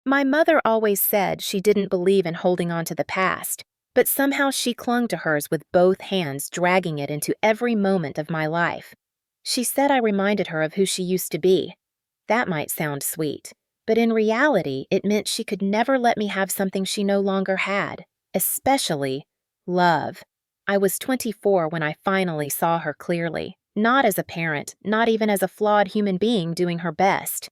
My mother always said she didn't believe in holding on to the past, but somehow she clung to hers with both hands, dragging it into every moment of my life. She said I reminded her of who she used to be. That might sound sweet, but in reality, it meant she could never let me have something she no longer had, especially love. I was 24 when I finally saw her clearly, not as a parent, not even as a flawed human being doing her best.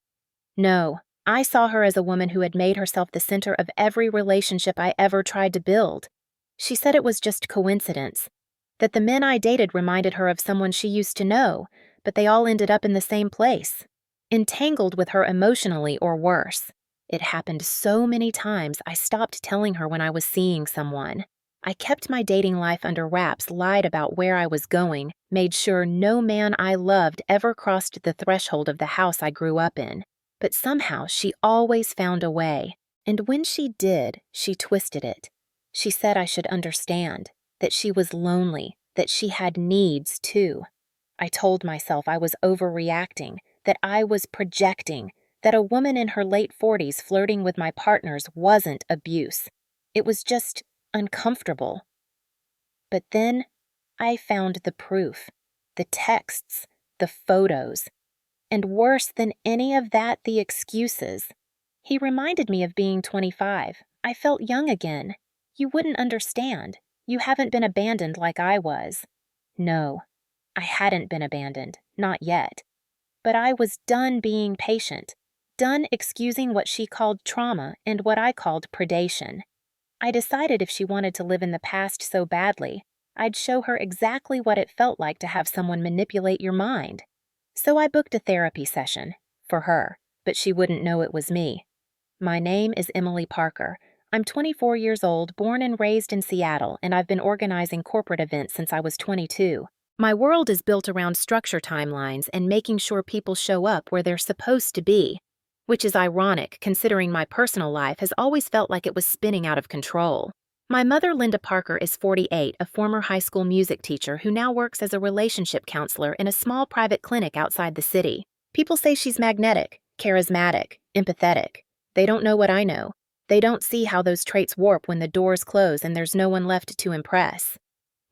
No, I saw her as a woman who had made herself the center of every relationship I ever tried to build. She said it was just coincidence, that the men I dated reminded her of someone she used to know, but they all ended up in the same place, entangled with her emotionally or worse. It happened so many times I stopped telling her when I was seeing someone. I kept my dating life under wraps, lied about where I was going, made sure no man I loved ever crossed the threshold of the house I grew up in. But somehow she always found a way. And when she did, she twisted it. She said I should understand, that she was lonely, that she had needs too. I told myself I was overreacting, that I was projecting, that a woman in her late 40s flirting with my partners wasn't abuse. It was just uncomfortable. But then I found the proof, the texts, the photos, and worse than any of that, the excuses. He reminded me of being 25. I felt young again. You wouldn't understand. You haven't been abandoned like I was. No, I hadn't been abandoned, not yet. But I was done being patient, done excusing what she called trauma and what I called predation. I decided if she wanted to live in the past so badly, I'd show her exactly what it felt like to have someone manipulate your mind. So I booked a therapy session for her, but she wouldn't know it was me. My name is Emily Parker. I'm 24 years old, born and raised in Seattle, and I've been organizing corporate events since I was 22. My world is built around structure timelines and making sure people show up where they're supposed to be, which is ironic considering my personal life has always felt like it was spinning out of control. My mother, Linda Parker, is 48, a former high school music teacher who now works as a relationship counselor in a small private clinic outside the city. People say she's magnetic, charismatic, empathetic. They don't know what I know. They don't see how those traits warp when the doors close and there's no one left to impress.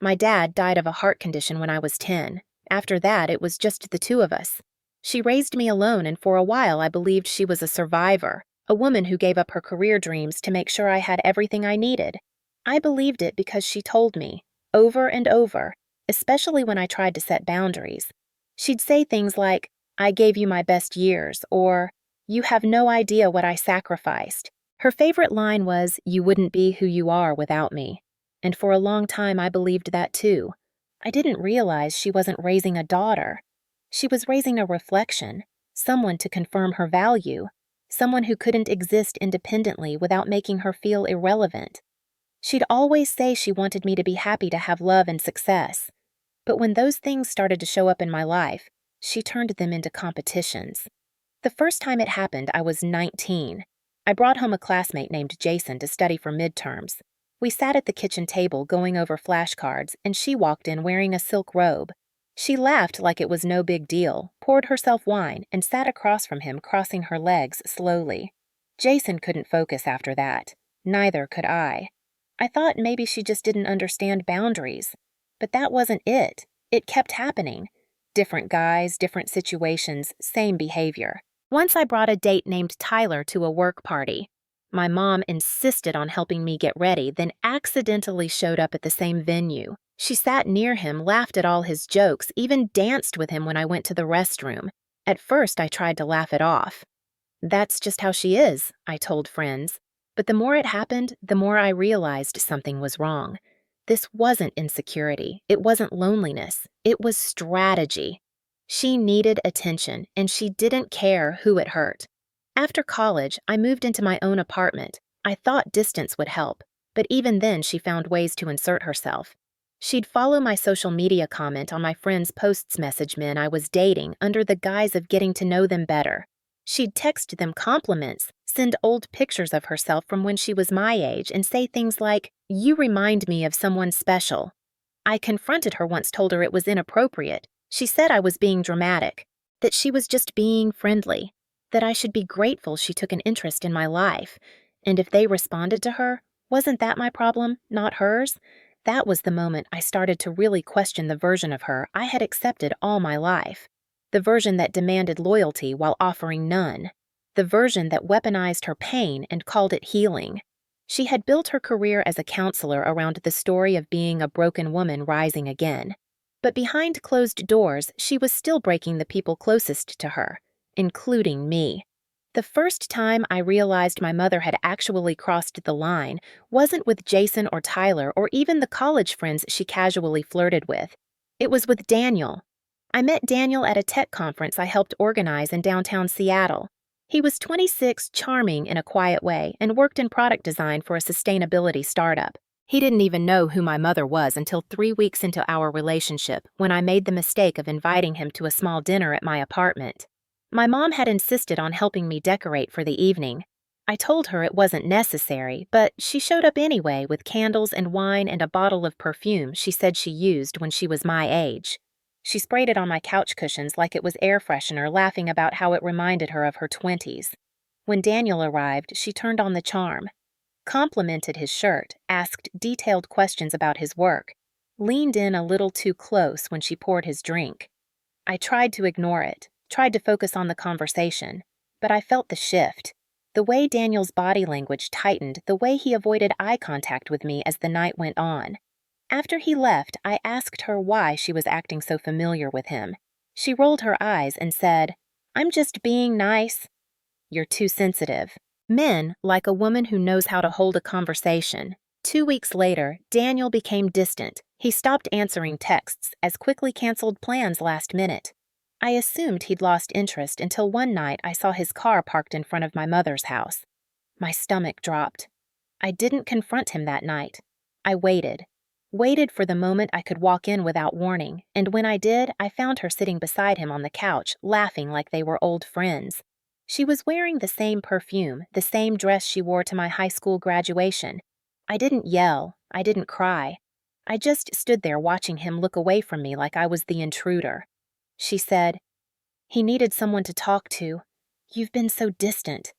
My dad died of a heart condition when I was 10. After that, it was just the two of us. She raised me alone, and for a while I believed she was a survivor, a woman who gave up her career dreams to make sure I had everything I needed. I believed it because she told me, over and over, especially when I tried to set boundaries. She'd say things like, "I gave you my best years," or, "You have no idea what I sacrificed." Her favorite line was, "You wouldn't be who you are without me." And for a long time I believed that too. I didn't realize she wasn't raising a daughter. She was raising a reflection, someone to confirm her value, someone who couldn't exist independently without making her feel irrelevant. She'd always say she wanted me to be happy to have love and success. But when those things started to show up in my life, she turned them into competitions. The first time it happened, I was 19. I brought home a classmate named Jason to study for midterms. We sat at the kitchen table going over flashcards, and she walked in wearing a silk robe. She laughed like it was no big deal, poured herself wine, and sat across from him, crossing her legs slowly. Jason couldn't focus after that. Neither could I. I thought maybe she just didn't understand boundaries. But that wasn't it. It kept happening. Different guys, different situations, same behavior. Once I brought a date named Tyler to a work party. My mom insisted on helping me get ready, then accidentally showed up at the same venue. She sat near him, laughed at all his jokes, even danced with him when I went to the restroom. At first, I tried to laugh it off. "That's just how she is," I told friends. But the more it happened, the more I realized something was wrong. This wasn't insecurity. It wasn't loneliness. It was strategy. She needed attention, and she didn't care who it hurt. After college, I moved into my own apartment. I thought distance would help, but even then she found ways to insert herself. She'd follow my social media comment on my friends' posts, message men I was dating under the guise of getting to know them better. She'd text them compliments, send old pictures of herself from when she was my age, and say things like, "You remind me of someone special." I confronted her once, told her it was inappropriate. She said I was being dramatic, that she was just being friendly. that I should be grateful she took an interest in my life. And if they responded to her, wasn't that my problem, not hers? That was the moment I started to really question the version of her I had accepted all my life. The version that demanded loyalty while offering none. The version that weaponized her pain and called it healing. She had built her career as a counselor around the story of being a broken woman rising again. But behind closed doors, she was still breaking the people closest to her, including me. The first time I realized my mother had actually crossed the line wasn't with Jason or Tyler or even the college friends she casually flirted with. It was with Daniel. I met Daniel at a tech conference I helped organize in downtown Seattle. He was 26, charming in a quiet way, and worked in product design for a sustainability startup. He didn't even know who my mother was until 3 weeks into our relationship, when I made the mistake of inviting him to a small dinner at my apartment. My mom had insisted on helping me decorate for the evening. I told her it wasn't necessary, but she showed up anyway with candles and wine and a bottle of perfume she said she used when she was my age. She sprayed it on my couch cushions like it was air freshener, laughing about how it reminded her of her 20s. When Daniel arrived, she turned on the charm, complimented his shirt, asked detailed questions about his work, leaned in a little too close when she poured his drink. I tried to ignore it, tried to focus on the conversation, but I felt the shift. The way Daniel's body language tightened, the way he avoided eye contact with me as the night went on. After he left, I asked her why she was acting so familiar with him. She rolled her eyes and said, "I'm just being nice." "You're too sensitive." Men like a woman who knows how to hold a conversation. 2 weeks later, Daniel became distant. He stopped answering texts, as quickly canceled plans last minute. I assumed he'd lost interest until one night I saw his car parked in front of my mother's house. My stomach dropped. I didn't confront him that night. I waited for the moment I could walk in without warning, and when I did, I found her sitting beside him on the couch, laughing like they were old friends. She was wearing the same perfume, the same dress she wore to my high school graduation. I didn't yell. I didn't cry. I just stood there watching him look away from me like I was the intruder. She said, "He needed someone to talk to. You've been so distant."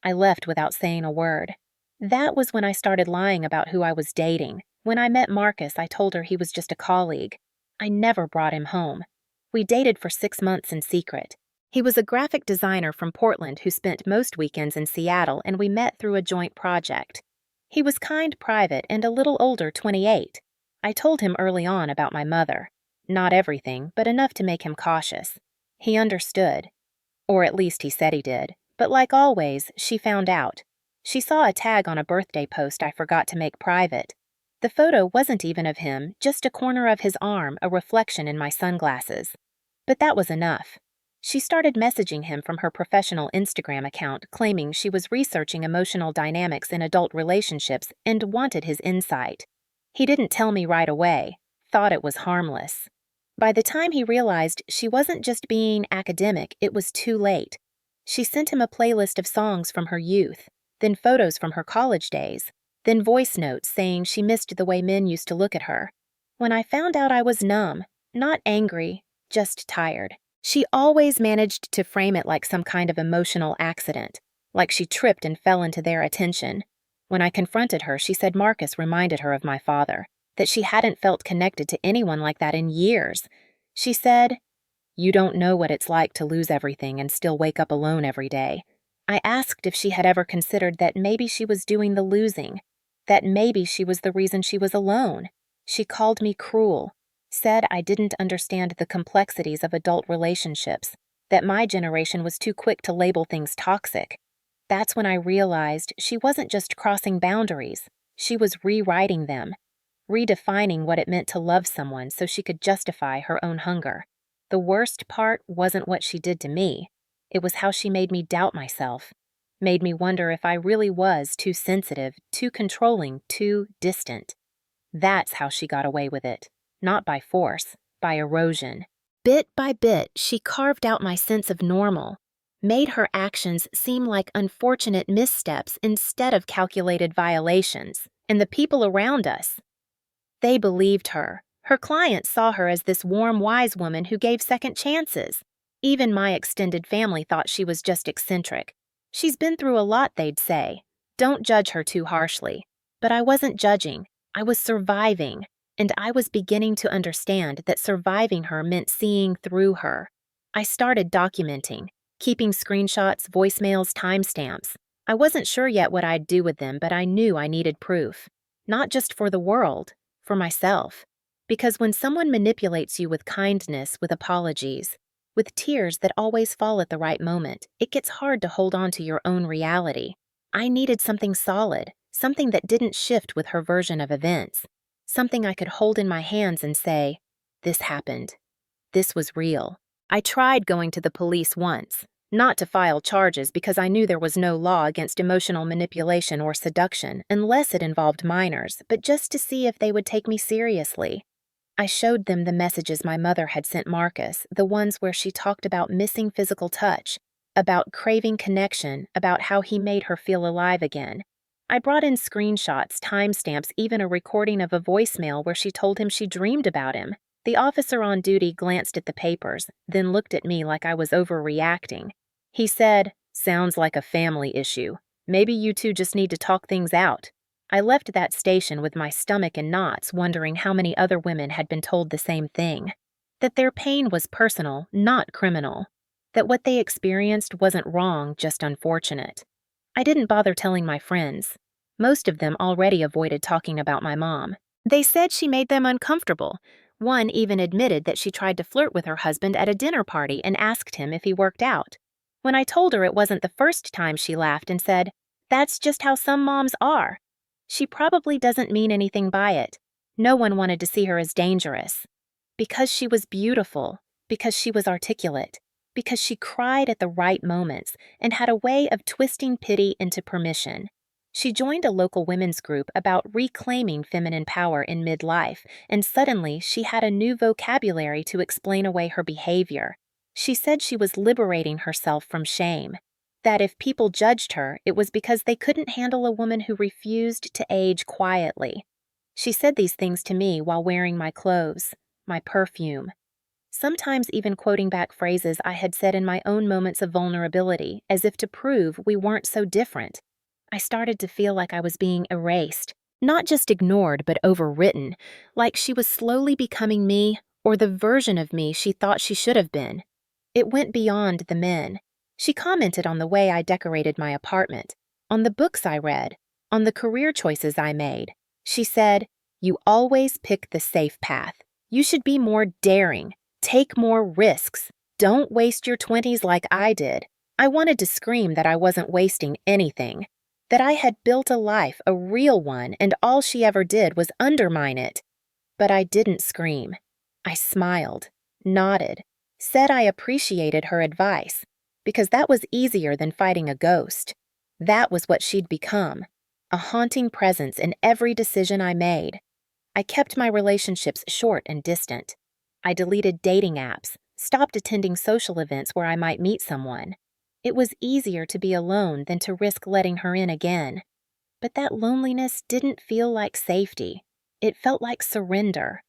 I left without saying a word. That was when I started lying about who I was dating. When I met Marcus, I told her he was just a colleague. I never brought him home. We dated for 6 months in secret. He was a graphic designer from Portland who spent most weekends in Seattle, and we met through a joint project. He was kind, private, and a little older, 28. I told him early on about my mother. Not everything, but enough to make him cautious. He understood. Or at least he said he did. But like always, she found out. She saw a tag on a birthday post I forgot to make private. The photo wasn't even of him, just a corner of his arm, a reflection in my sunglasses. But that was enough. She started messaging him from her professional Instagram account, claiming she was researching emotional dynamics in adult relationships and wanted his insight. He didn't tell me right away, thought it was harmless. By the time he realized she wasn't just being academic, it was too late. She sent him a playlist of songs from her youth, then photos from her college days, then voice notes saying she missed the way men used to look at her. When I found out, I was numb, not angry, just tired. She always managed to frame it like some kind of emotional accident, like she tripped and fell into their attention. When I confronted her, she said Marcus reminded her of my father, that she hadn't felt connected to anyone like that in years. She said, "You don't know what it's like to lose everything and still wake up alone every day." I asked if she had ever considered that maybe she was doing the losing, that maybe she was the reason she was alone. She called me cruel, said I didn't understand the complexities of adult relationships, that my generation was too quick to label things toxic. That's when I realized she wasn't just crossing boundaries, she was rewriting them, redefining what it meant to love someone so she could justify her own hunger. The worst part wasn't what she did to me. It was how she made me doubt myself, made me wonder if I really was too sensitive, too controlling, too distant. That's how she got away with it. Not by force, by erosion. Bit by bit, she carved out my sense of normal, made her actions seem like unfortunate missteps instead of calculated violations, and the people around us, they believed her. Her clients saw her as this warm, wise woman who gave second chances. Even my extended family thought she was just eccentric. She's been through a lot, they'd say. Don't judge her too harshly. But I wasn't judging. I was surviving. And I was beginning to understand that surviving her meant seeing through her. I started documenting, keeping screenshots, voicemails, timestamps. I wasn't sure yet what I'd do with them, but I knew I needed proof. Not just for the world, for myself. Because when someone manipulates you with kindness, with apologies, with tears that always fall at the right moment, it gets hard to hold on to your own reality. I needed something solid, something that didn't shift with her version of events, something I could hold in my hands and say, this happened. This was real. I tried going to the police once, not to file charges because I knew there was no law against emotional manipulation or seduction unless it involved minors, but just to see if they would take me seriously. I showed them the messages my mother had sent Marcus, the ones where she talked about missing physical touch, about craving connection, about how he made her feel alive again. I brought in screenshots, timestamps, even a recording of a voicemail where she told him she dreamed about him. The officer on duty glanced at the papers, then looked at me like I was overreacting. He said, "Sounds like a family issue. Maybe you two just need to talk things out." I left that station with my stomach in knots, wondering how many other women had been told the same thing. That their pain was personal, not criminal. That what they experienced wasn't wrong, just unfortunate. I didn't bother telling my friends. Most of them already avoided talking about my mom. They said she made them uncomfortable. One even admitted that she tried to flirt with her husband at a dinner party and asked him if he worked out. When I told her it wasn't the first time, she laughed and said, "That's just how some moms are." She probably doesn't mean anything by it. No one wanted to see her as dangerous. Because she was beautiful, because she was articulate, because she cried at the right moments and had a way of twisting pity into permission. She joined a local women's group about reclaiming feminine power in midlife, and suddenly she had a new vocabulary to explain away her behavior. She said she was liberating herself from shame. That if people judged her, it was because they couldn't handle a woman who refused to age quietly. She said these things to me while wearing my clothes, my perfume. Sometimes even quoting back phrases I had said in my own moments of vulnerability, as if to prove we weren't so different. I started to feel like I was being erased, not just ignored but overwritten, like she was slowly becoming me, or the version of me she thought she should have been. It went beyond the men. She commented on the way I decorated my apartment, on the books I read, on the career choices I made. She said, "You always pick the safe path. You should be more daring. Take more risks. Don't waste your 20s like I did." I wanted to scream that I wasn't wasting anything, that I had built a life, a real one, and all she ever did was undermine it. But I didn't scream. I smiled, nodded, said I appreciated her advice, because that was easier than fighting a ghost. That was what she'd become, a haunting presence in every decision I made. I kept my relationships short and distant. I deleted dating apps, stopped attending social events where I might meet someone. It was easier to be alone than to risk letting her in again. But that loneliness didn't feel like safety. It felt like surrender,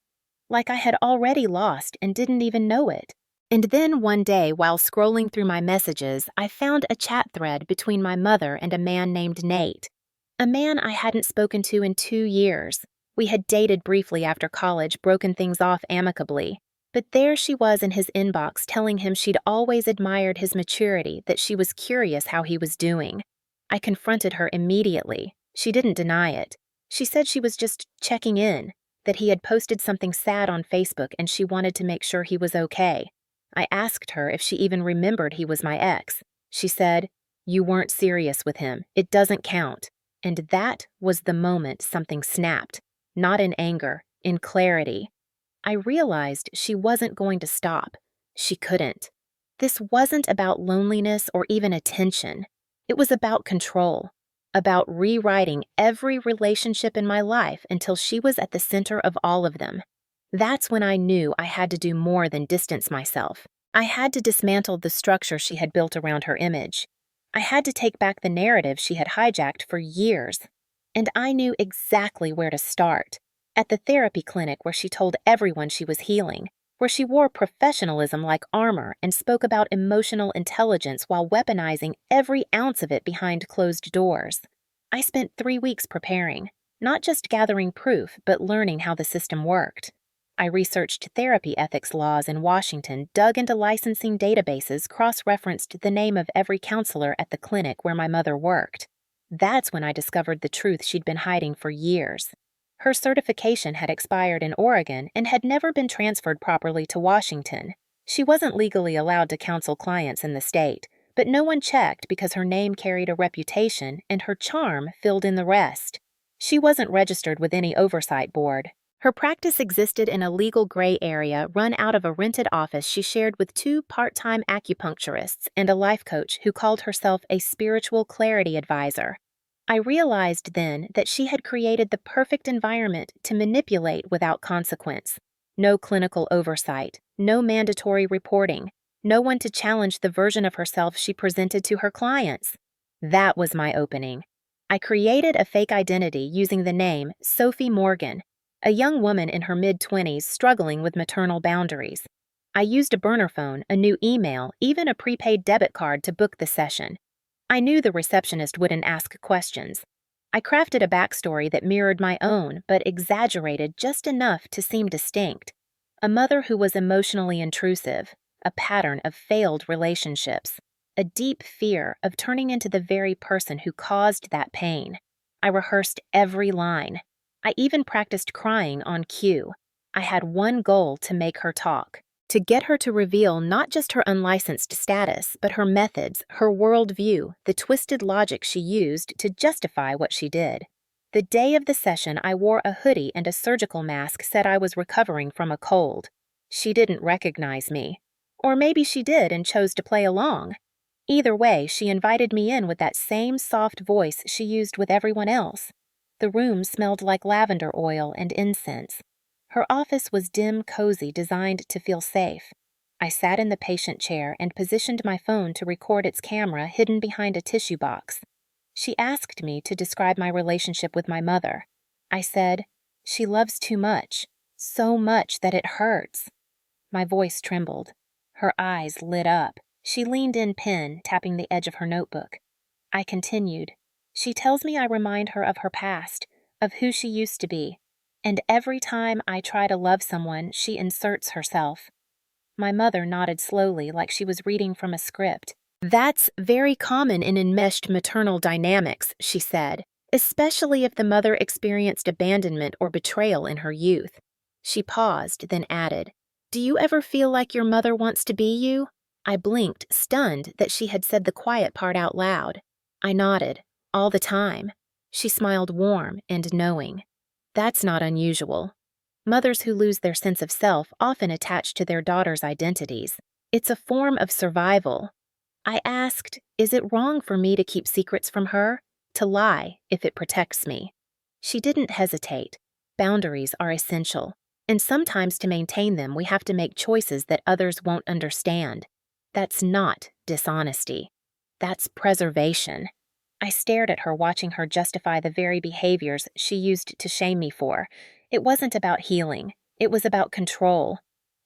like I had already lost and didn't even know it. And then one day, while scrolling through my messages, I found a chat thread between my mother and a man named Nate. A man I hadn't spoken to in 2 years. We had dated briefly after college, broken things off amicably. But there she was in his inbox telling him she'd always admired his maturity, that she was curious how he was doing. I confronted her immediately. She didn't deny it. She said she was just checking in, that he had posted something sad on Facebook and she wanted to make sure he was okay. I asked her if she even remembered he was my ex. She said, "You weren't serious with him. It doesn't count." And that was the moment something snapped. Not in anger, in clarity. I realized she wasn't going to stop. She couldn't. This wasn't about loneliness or even attention. It was about control, about rewriting every relationship in my life until she was at the center of all of them. That's when I knew I had to do more than distance myself. I had to dismantle the structure she had built around her image. I had to take back the narrative she had hijacked for years. And I knew exactly where to start. At the therapy clinic where she told everyone she was healing, where she wore professionalism like armor and spoke about emotional intelligence while weaponizing every ounce of it behind closed doors. I spent 3 weeks preparing, not just gathering proof, but learning how the system worked. I researched therapy ethics laws in Washington, dug into licensing databases, cross-referenced the name of every counselor at the clinic where my mother worked. That's when I discovered the truth she'd been hiding for years. Her certification had expired in Oregon and had never been transferred properly to Washington. She wasn't legally allowed to counsel clients in the state, but no one checked because her name carried a reputation and her charm filled in the rest. She wasn't registered with any oversight board. Her practice existed in a legal gray area run out of a rented office she shared with 2 part-time acupuncturists and a life coach who called herself a spiritual clarity advisor. I realized then that she had created the perfect environment to manipulate without consequence. No clinical oversight, no mandatory reporting, no one to challenge the version of herself she presented to her clients. That was my opening. I created a fake identity using the name Sophie Morgan, a young woman in her mid-20s struggling with maternal boundaries. I used a burner phone, a new email, even a prepaid debit card to book the session. I knew the receptionist wouldn't ask questions. I crafted a backstory that mirrored my own, but exaggerated just enough to seem distinct. A mother who was emotionally intrusive, a pattern of failed relationships, a deep fear of turning into the very person who caused that pain. I rehearsed every line. I even practiced crying on cue. I had one goal: to make her talk, to get her to reveal not just her unlicensed status, but her methods, her worldview, the twisted logic she used to justify what she did. The day of the session, I wore a hoodie and a surgical mask, said I was recovering from a cold. She didn't recognize me. Or maybe she did and chose to play along. Either way, she invited me in with that same soft voice she used with everyone else. The room smelled like lavender oil and incense. Her office was dim, cozy, designed to feel safe. I sat in the patient chair and positioned my phone to record its camera hidden behind a tissue box. She asked me to describe my relationship with my mother. I said, "She loves too much, so much that it hurts." My voice trembled. Her eyes lit up. She leaned in, pen tapping the edge of her notebook. I continued, "She tells me I remind her of her past, of who she used to be. And every time I try to love someone, she inserts herself." My mother nodded slowly, like she was reading from a script. "That's very common in enmeshed maternal dynamics," she said, "especially if the mother experienced abandonment or betrayal in her youth." She paused, then added, "Do you ever feel like your mother wants to be you?" I blinked, stunned that she had said the quiet part out loud. I nodded. "All the time." She smiled, warm and knowing. "That's not unusual. Mothers who lose their sense of self often attach to their daughters' identities. It's a form of survival." I asked, "Is it wrong for me to keep secrets from her? To lie, if it protects me?" She didn't hesitate. Boundaries are essential, and sometimes to maintain them we have to make choices that others won't understand. That's not dishonesty. That's preservation. I stared at her, watching her justify the very behaviors she used to shame me for. It wasn't about healing. It was about control.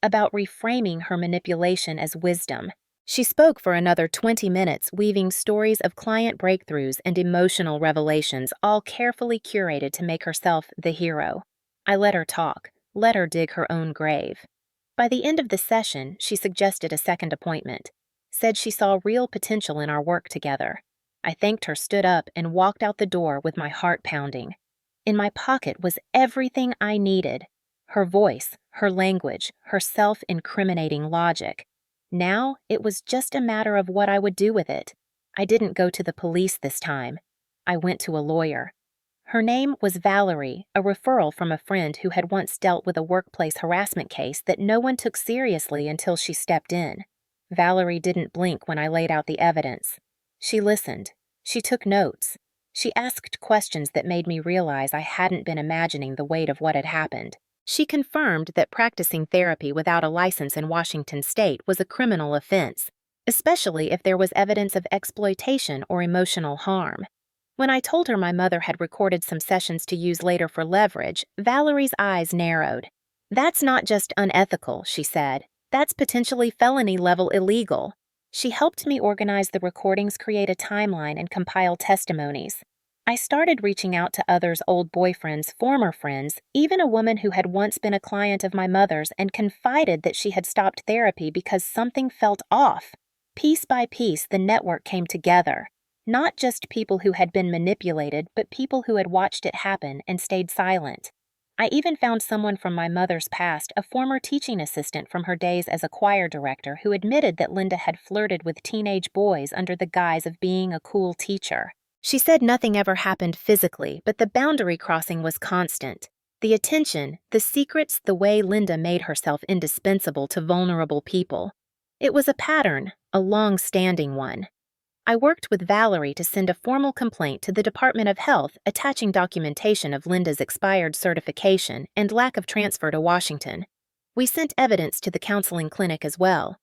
About reframing her manipulation as wisdom. She spoke for another 20 minutes, weaving stories of client breakthroughs and emotional revelations, all carefully curated to make herself the hero. I let her talk, let her dig her own grave. By the end of the session, she suggested a second appointment, said she saw real potential in our work together. I thanked her, stood up, and walked out the door with my heart pounding. In my pocket was everything I needed: her voice, her language, her self-incriminating logic. Now it was just a matter of what I would do with it. I didn't go to the police this time. I went to a lawyer. Her name was Valerie, a referral from a friend who had once dealt with a workplace harassment case that no one took seriously until she stepped in. Valerie didn't blink when I laid out the evidence. She listened. She took notes. She asked questions that made me realize I hadn't been imagining the weight of what had happened. She confirmed that practicing therapy without a license in Washington state was a criminal offense, especially if there was evidence of exploitation or emotional harm. When I told her my mother had recorded some sessions to use later for leverage, Valerie's eyes narrowed. That's not just unethical, she said. That's potentially felony level illegal. She helped me organize the recordings, create a timeline, and compile testimonies. I started reaching out to others' old boyfriends, former friends, even a woman who had once been a client of my mother's and confided that she had stopped therapy because something felt off. Piece by piece, the network came together. Not just people who had been manipulated, but people who had watched it happen and stayed silent. I even found someone from my mother's past, a former teaching assistant from her days as a choir director, who admitted that Linda had flirted with teenage boys under the guise of being a cool teacher. She said nothing ever happened physically, but the boundary crossing was constant. The attention, the secrets, the way Linda made herself indispensable to vulnerable people. It was a pattern, a long-standing one. I worked with Valerie to send a formal complaint to the Department of Health attaching documentation of Linda's expired certification and lack of transfer to Washington. We sent evidence to the counseling clinic as well.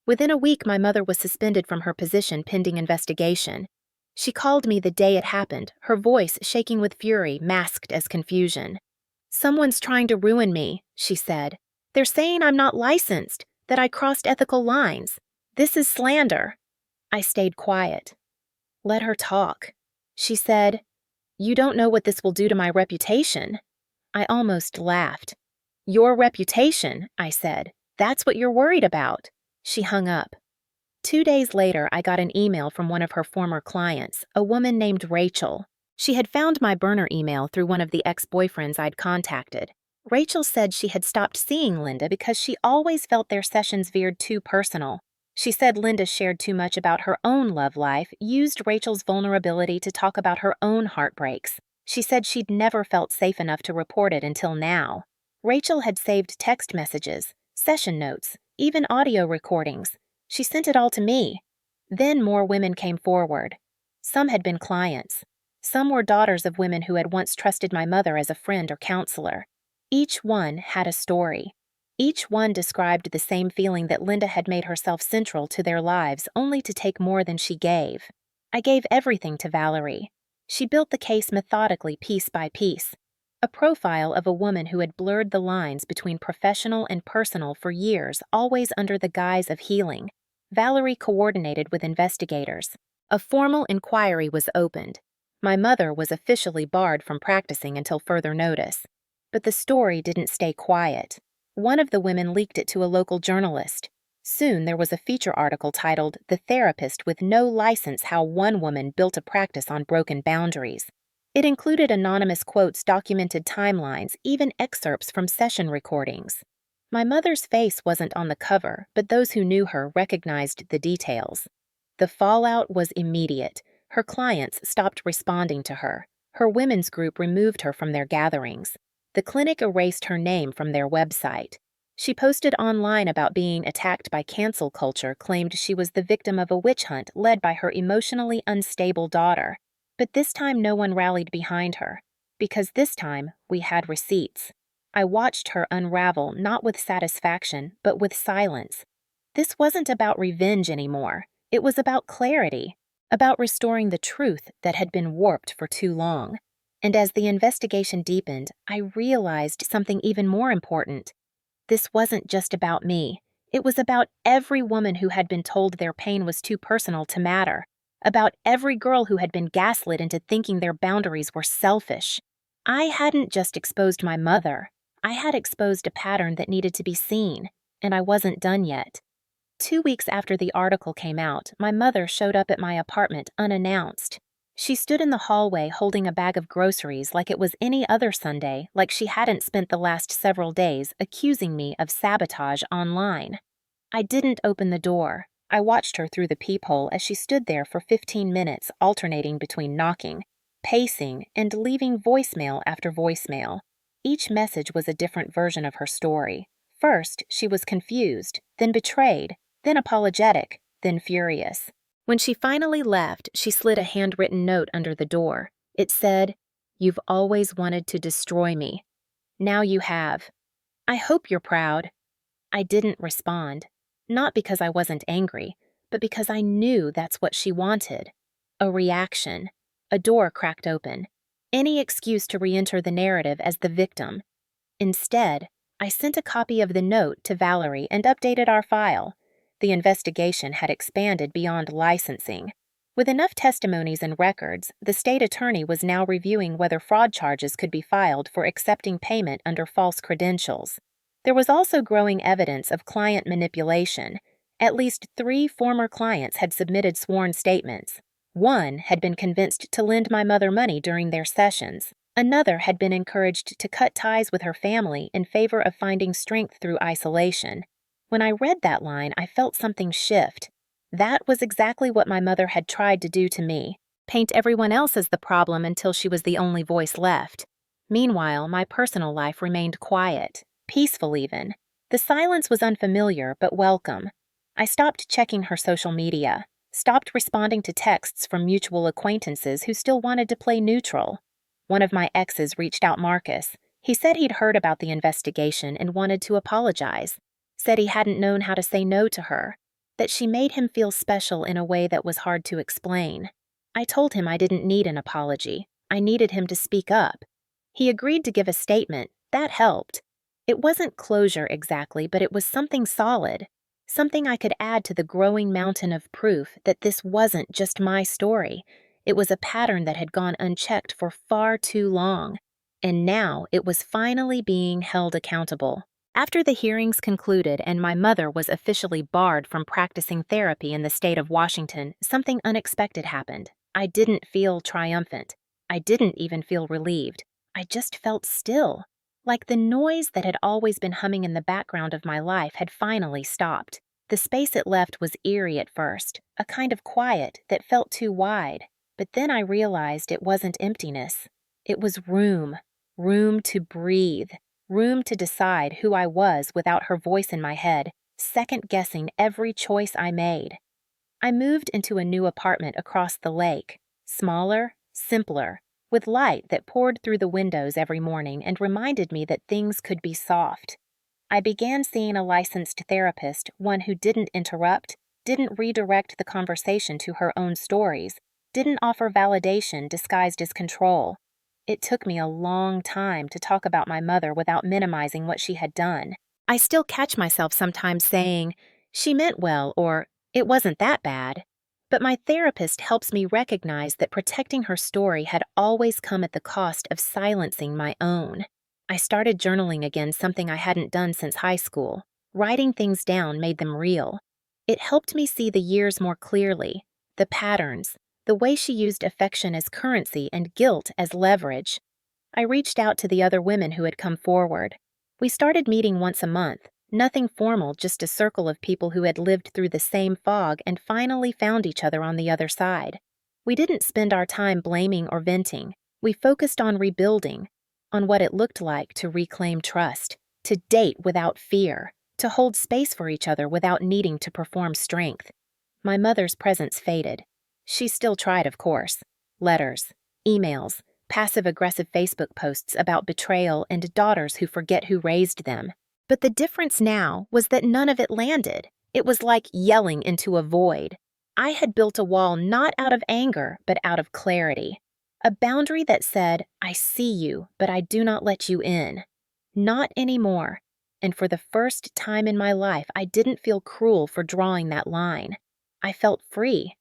Within a week, my mother was suspended from her position pending investigation. She called me the day it happened, her voice shaking with fury masked as confusion. "Someone's trying to ruin me," she said. "They're saying I'm not licensed, that I crossed ethical lines. This is slander." I stayed quiet. Let her talk. She said, "You don't know what this will do to my reputation." I almost laughed. "Your reputation," I said. "That's what you're worried about." She hung up. 2 days later, I got an email from one of her former clients, a woman named Rachel. She had found my burner email through one of the ex-boyfriends I'd contacted. Rachel said she had stopped seeing Linda because she always felt their sessions veered too personal. She said Linda shared too much about her own love life, used Rachel's vulnerability to talk about her own heartbreaks. She said she'd never felt safe enough to report it until now. Rachel had saved text messages, session notes, even audio recordings. She sent it all to me. Then more women came forward. Some had been clients. Some were daughters of women who had once trusted my mother as a friend or counselor. Each one had a story. Each one described the same feeling that Linda had made herself central to their lives only to take more than she gave. I gave everything to Valerie. She built the case methodically, piece by piece. A profile of a woman who had blurred the lines between professional and personal for years, always under the guise of healing. Valerie coordinated with investigators. A formal inquiry was opened. My mother was officially barred from practicing until further notice. But the story didn't stay quiet. One of the women leaked it to a local journalist. Soon there was a feature article titled "The Therapist with No License: How One Woman Built a Practice on Broken Boundaries." It included anonymous quotes, documented timelines, even excerpts from session recordings. My mother's face wasn't on the cover, but those who knew her recognized the details. The fallout was immediate. Her clients stopped responding to her. Her women's group removed her from their gatherings. The clinic erased her name from their website. She posted online about being attacked by cancel culture, claimed she was the victim of a witch hunt led by her emotionally unstable daughter. But this time no one rallied behind her, because this time we had receipts. I watched her unravel, not with satisfaction, but with silence. This wasn't about revenge anymore. It was about clarity, about restoring the truth that had been warped for too long. And as the investigation deepened, I realized something even more important. This wasn't just about me. It was about every woman who had been told their pain was too personal to matter. About every girl who had been gaslit into thinking their boundaries were selfish. I hadn't just exposed my mother. I had exposed a pattern that needed to be seen, and I wasn't done yet. 2 weeks after the article came out, my mother showed up at my apartment unannounced. She stood in the hallway holding a bag of groceries like it was any other Sunday, like she hadn't spent the last several days accusing me of sabotage online. I didn't open the door. I watched her through the peephole as she stood there for 15 minutes, alternating between knocking, pacing, and leaving voicemail after voicemail. Each message was a different version of her story. First, she was confused, then betrayed, then apologetic, then furious. When she finally left, she slid a handwritten note under the door. It said, "You've always wanted to destroy me. Now you have. I hope you're proud." I didn't respond. Not because I wasn't angry, but because I knew that's what she wanted. A reaction. A door cracked open. Any excuse to re-enter the narrative as the victim. Instead, I sent a copy of the note to Valerie and updated our file. The investigation had expanded beyond licensing. With enough testimonies and records, the state attorney was now reviewing whether fraud charges could be filed for accepting payment under false credentials. There was also growing evidence of client manipulation. At least 3 former clients had submitted sworn statements. One had been convinced to lend my mother money during their sessions. Another had been encouraged to cut ties with her family in favor of finding strength through isolation. When I read that line, I felt something shift. That was exactly what my mother had tried to do to me, paint everyone else as the problem until she was the only voice left. Meanwhile, my personal life remained quiet, peaceful even. The silence was unfamiliar but welcome. I stopped checking her social media, stopped responding to texts from mutual acquaintances who still wanted to play neutral. One of my exes reached out Marcus. He said he'd heard about the investigation and wanted to apologize. Said he hadn't known how to say no to her, that she made him feel special in a way that was hard to explain. I told him I didn't need an apology. I needed him to speak up. He agreed to give a statement. That helped. It wasn't closure exactly, but it was something solid. Something I could add to the growing mountain of proof that this wasn't just my story. It was a pattern that had gone unchecked for far too long, and now it was finally being held accountable. After the hearings concluded and my mother was officially barred from practicing therapy in the state of Washington, something unexpected happened. I didn't feel triumphant. I didn't even feel relieved. I just felt still, like the noise that had always been humming in the background of my life had finally stopped. The space it left was eerie at first, a kind of quiet that felt too wide. But then I realized it wasn't emptiness. It was room to breathe, room to decide who I was without her voice in my head, second-guessing every choice I made. I moved into a new apartment across the lake, smaller, simpler, with light that poured through the windows every morning and reminded me that things could be soft. I began seeing a licensed therapist, one who didn't interrupt, didn't redirect the conversation to her own stories, didn't offer validation disguised as control. It took me a long time to talk about my mother without minimizing what she had done. I still catch myself sometimes saying, "She meant well," or "It wasn't that bad." But my therapist helps me recognize that protecting her story had always come at the cost of silencing my own. I started journaling again, something I hadn't done since high school. Writing things down made them real. It helped me see the years more clearly, the patterns, the way she used affection as currency and guilt as leverage. I reached out to the other women who had come forward. We started meeting once a month, nothing formal, just a circle of people who had lived through the same fog and finally found each other on the other side. We didn't spend our time blaming or venting. We focused on rebuilding, on what it looked like to reclaim trust, to date without fear, to hold space for each other without needing to perform strength. My mother's presence faded. She still tried, of course. Letters, emails, passive-aggressive Facebook posts about betrayal and daughters who forget who raised them. But the difference now was that none of it landed. It was like yelling into a void. I had built a wall not out of anger, but out of clarity. A boundary that said, "I see you, but I do not let you in." Not anymore. And for the first time in my life, I didn't feel cruel for drawing that line. I felt free.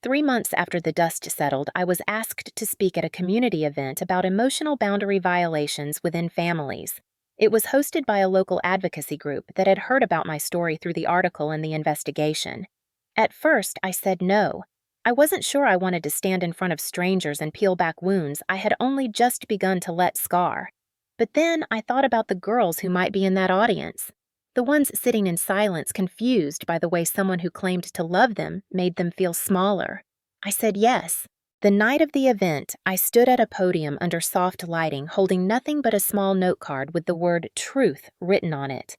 3 months after the dust settled, I was asked to speak at a community event about emotional boundary violations within families. It was hosted by a local advocacy group that had heard about my story through the article and the investigation. At first, I said no. I wasn't sure I wanted to stand in front of strangers and peel back wounds I had only just begun to let scar. But then I thought about the girls who might be in that audience. The ones sitting in silence, confused by the way someone who claimed to love them made them feel smaller. I said yes. The night of the event, I stood at a podium under soft lighting, holding nothing but a small note card with the word "truth" written on it.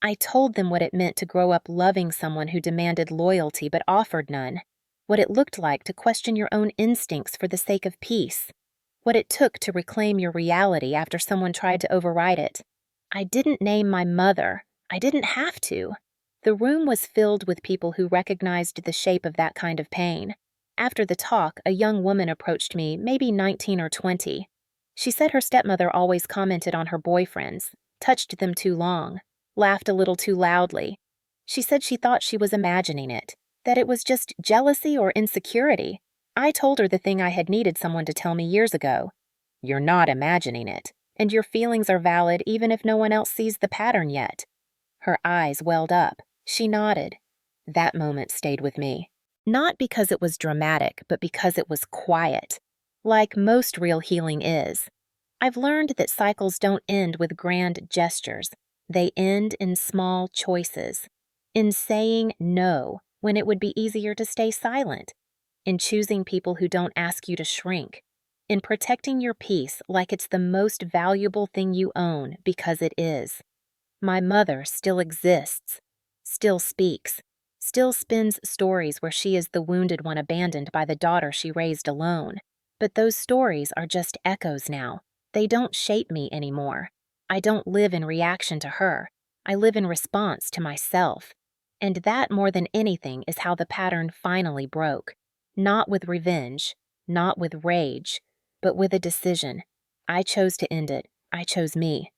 I told them what it meant to grow up loving someone who demanded loyalty but offered none, what it looked like to question your own instincts for the sake of peace, what it took to reclaim your reality after someone tried to override it. I didn't name my mother. I didn't have to. The room was filled with people who recognized the shape of that kind of pain. After the talk, a young woman approached me, maybe 19 or 20. She said her stepmother always commented on her boyfriends, touched them too long, laughed a little too loudly. She said she thought she was imagining it, that it was just jealousy or insecurity. I told her the thing I had needed someone to tell me years ago. You're not imagining it, and your feelings are valid even if no one else sees the pattern yet. Her eyes welled up. She nodded. That moment stayed with me. Not because it was dramatic, but because it was quiet, like most real healing is. I've learned that cycles don't end with grand gestures. They end in small choices. In saying no when it would be easier to stay silent. In choosing people who don't ask you to shrink. In protecting your peace like it's the most valuable thing you own because it is. My mother still exists, still speaks, still spins stories where she is the wounded one abandoned by the daughter she raised alone. But those stories are just echoes now. They don't shape me anymore. I don't live in reaction to her. I live in response to myself. And that, more than anything, is how the pattern finally broke. Not with revenge, not with rage, but with a decision. I chose to end it. I chose me.